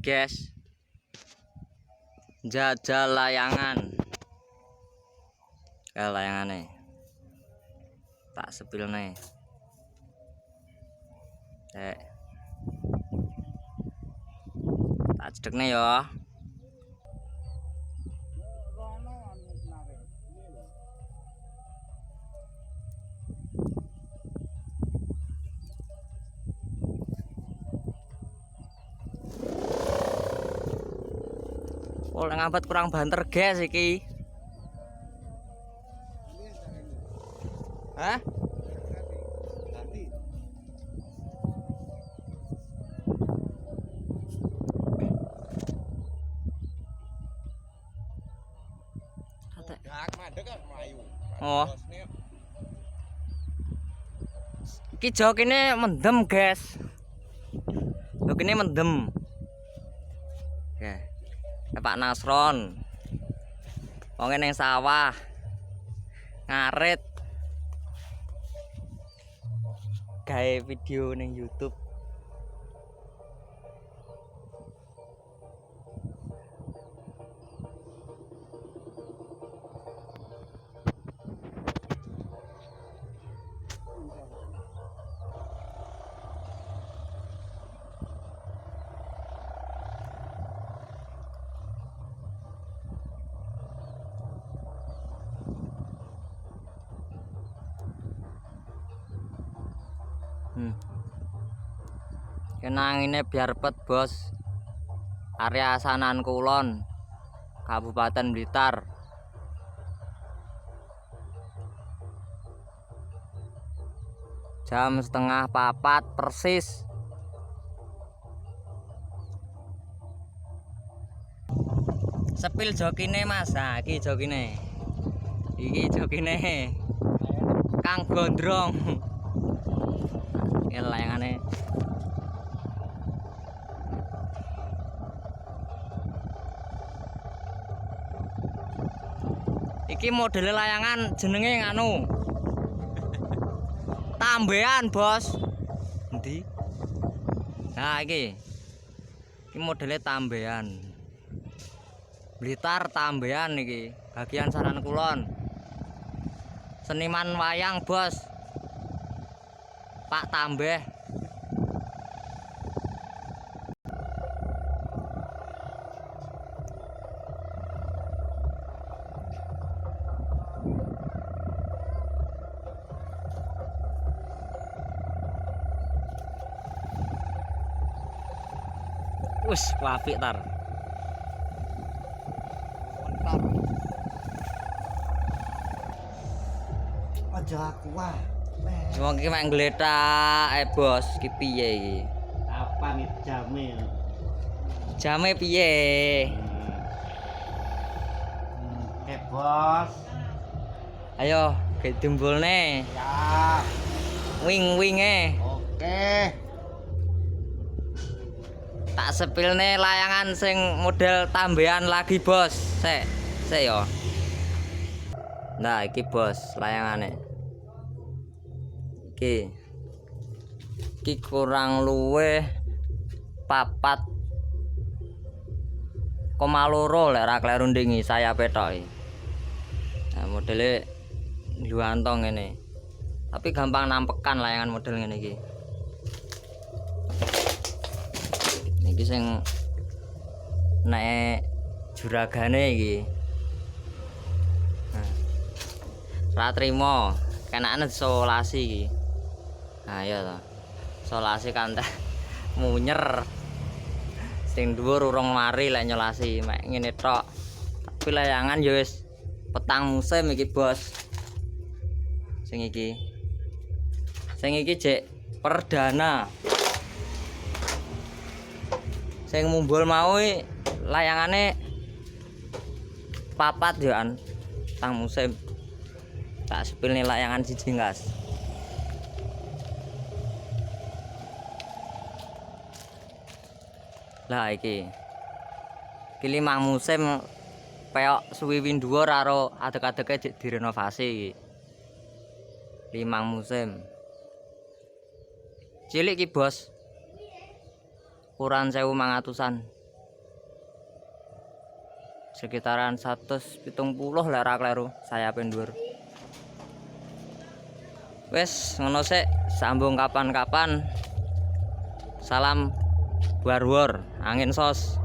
guys, jajal layangan. Layangane tak sepilne. Tak cedekne ya. Oleh ngambat kurang banter guys iki. Hah? Oh. Iki jokine mendem, guys. Jokine mendem. Ya. Pak Nasron. Wong ning sawah. Ngarit. Gawe video ning YouTube. Kenangine biar pet bos. Area Sanan Kulon, Kabupaten Blitar. Jam 3:30 persis. Sepil jokine Mas. Nah, iki jokine. Iki jokine. Kang Gondrong. Ya layangane. Iki model layangan jenenge nganu. Tambean, Bos. Endi? Nah, iki. Iki modele tambean. Blitar tambean iki, bagian Sanan Kulon. Seniman wayang, Bos. Pak Tambeh. Wis apik tar. Mantap. Aja aku wah. Wong iki mek ngletak Bos, iki piye iki? Apa nih jame? Jame piye? Bos. Ayo, ge dimbulne. Ya. Wing-winge. Oke. Tak sepilne layangan sing model tambean lagi, Bos. Sik ya. Nah, iki Bos, layangane. Iki kurang luweh 4,2 lek ra kleru ndingi saya petok iki. Nah, modele luantong ngene. Tapi gampang nampekan layangan model ngene iki. Iki sing nek juragane iki. Nah. Ra trimo, kenane disolasi iki. Nah, iya to. Solasi kan munyer. Sing dhuwur urung mari lek nyolasi, mek ngene tok. Tapi layangan ya wis petang musim iki, Bos. Sing iki. Sing iki jek perdana. Sing mumbul mau layangane 4 yoan tang musim. Tak sepilne layangan siji gas. Lah iki 5 musim peok suwi dhuwur karo adeg-adege jek direnovasi iki. 5 musim. Cilik iki, Bos. Ukuran 1500-an. sekitaran 170 lek ra kleru sayape dhuwur. Wes ngono sik, sambung kapan-kapan. Salam Warwor, angin sos.